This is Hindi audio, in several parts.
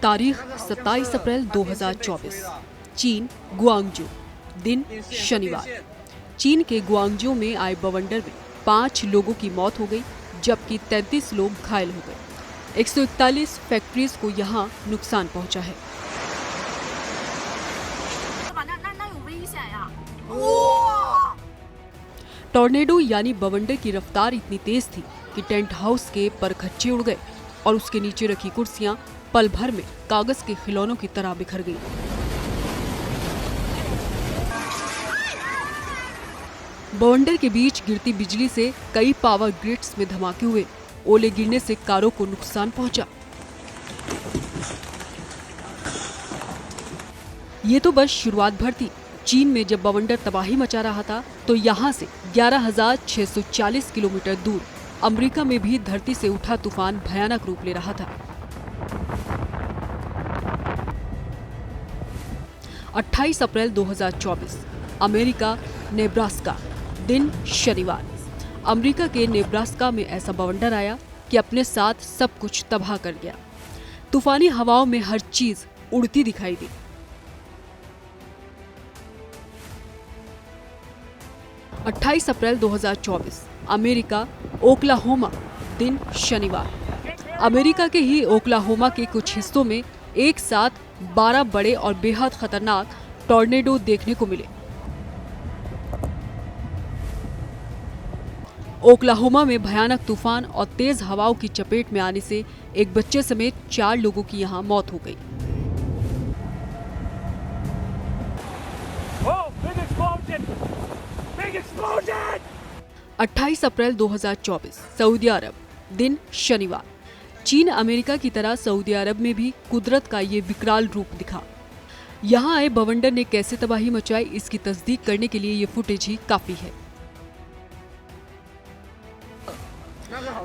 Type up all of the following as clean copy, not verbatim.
तारीख 27 अप्रैल 2024। चीन गुआंगजू, दिन शनिवार। चीन के गुआंगजू में आए बवंडर में 5 लोगों की मौत हो गई, जबकि 33 लोग घायल हो गए। 141 फैक्ट्रीज को यहाँ नुकसान पहुंचा है। टॉर्नेडो यानी बवंडर की रफ्तार इतनी तेज थी कि टेंट हाउस के परखच्चे उड़ गए और उसके नीचे रखी कुर्सियां पल भर में कागज के खिलौनों की तरह बिखर गईं। बवंडर के बीच गिरती बिजली से कई पावर ग्रिड्स में धमाके हुए। ओले गिरने से कारों को नुकसान पहुंचा। ये तो बस शुरुआत भर थी। चीन में जब बवंडर तबाही मचा रहा था तो यहाँ से 11,640 किलोमीटर दूर अमेरिका में भी धरती से उठा तूफान भयानक रूप ले रहा था। 28 अप्रैल 2024, अमेरिका नेब्रास्का, दिन शनिवार। अमेरिका के नेब्रास्का में ऐसा बवंडर आया कि अपने साथ सब कुछ तबाह कर गया। तूफानी हवाओं में हर चीज उड़ती दिखाई दी। 28 अप्रैल 2024, अमेरिका ओक्लाहोमा, दिन शनिवार। अमेरिका के ही ओक्लाहोमा के कुछ हिस्सों में एक साथ 12 बड़े और बेहद खतरनाक टॉर्नेडो देखने को मिले। ओक्लाहोमा में भयानक तूफान और तेज हवाओं की चपेट में आने से एक बच्चे समेत 4 लोगों की यहां मौत हो गई। 28 अप्रैल 2024, सऊदी अरब, दिन शनिवार। चीन अमेरिका की तरह सऊदी अरब में भी कुदरत का ये विकराल रूप दिखा। यहाँ आए बवंडर ने कैसे तबाही मचाई, इसकी तस्दीक करने के लिए ये फुटेज ही काफी है।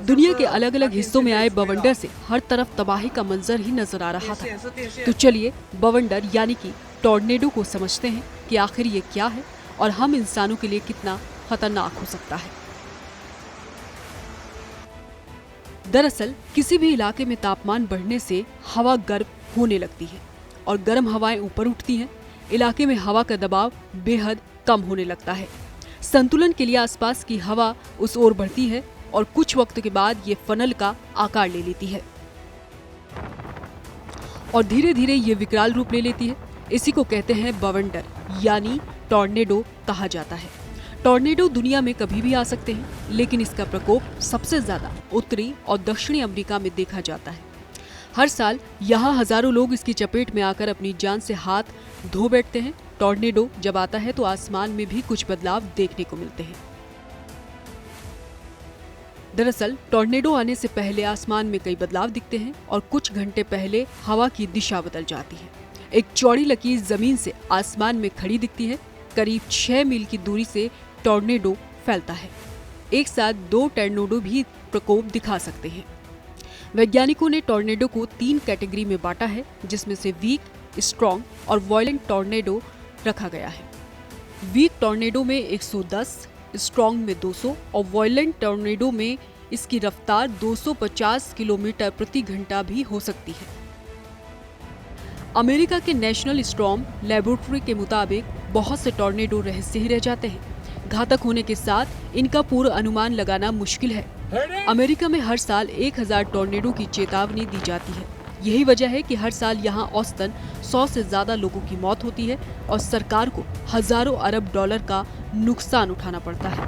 दुनिया के अलग अलग हिस्सों में आए बवंडर से हर तरफ तबाही का मंजर ही नजर आ रहा था। तो चलिए बवंडर यानी कि टॉर्नेडो को समझते हैं कि आखिर ये क्या है और हम इंसानों के लिए कितना खतरनाक हो सकता है। दरअसल किसी भी इलाके में तापमान बढ़ने से हवा गर्म होने लगती है और गर्म हवाएं ऊपर उठती हैं। इलाके में हवा का दबाव बेहद कम होने लगता है। संतुलन के लिए आसपास की हवा उस ओर बढ़ती है और कुछ वक्त के बाद ये फनल का आकार ले लेती है और धीरे धीरे ये विकराल रूप ले लेती है। इसी को कहते हैं बवंडर यानी टॉर्नेडो कहा जाता है। टॉर्नेडो दुनिया में कभी भी आ सकते हैं, लेकिन इसका प्रकोप सबसे ज्यादा उत्तरी और दक्षिणी अमेरिका में देखा जाता है। हर साल यहाँ हजारों लोग इसकी चपेट में आकर अपनी जान से हाथ धो बैठते हैं। टॉर्नेडो जब आता है तो आसमान में भी कुछ बदलाव देखने को मिलते हैं। दरअसल टॉर्नेडो आने से पहले आसमान में कई बदलाव दिखते हैं और कुछ घंटे पहले हवा की दिशा बदल जाती है। एक चौड़ी लकीर जमीन से आसमान में खड़ी दिखती है। करीब 6 मील की दूरी से टॉर्नेडो फैलता है। एक साथ 2 टॉर्नेडो भी प्रकोप दिखा सकते हैं। वैज्ञानिकों ने टॉर्नेडो को 3 कैटेगरी में बांटा है, जिसमें से वीक, स्ट्रॉन्ग और वायलेंट टॉर्नेडो रखा गया है। वीक टॉर्नेडो में 110, स्ट्रॉन्ग में 200 और वायलेंट टॉर्नेडो में इसकी रफ्तार 250 किलोमीटर प्रति घंटा भी हो सकती है। अमेरिका के नेशनल स्टॉर्म लेबोरेटरी के मुताबिक बहुत से टॉर्नेडो रहस्य ही रह जाते हैं। घातक होने के साथ इनका पूर्व अनुमान लगाना मुश्किल है। अमेरिका में हर साल 1000 टॉर्नेडो की चेतावनी दी जाती है। यही वजह है कि हर साल यहाँ औसतन 100 से ज्यादा लोगों की मौत होती है और सरकार को हजारों अरब डॉलर का नुकसान उठाना पड़ता है।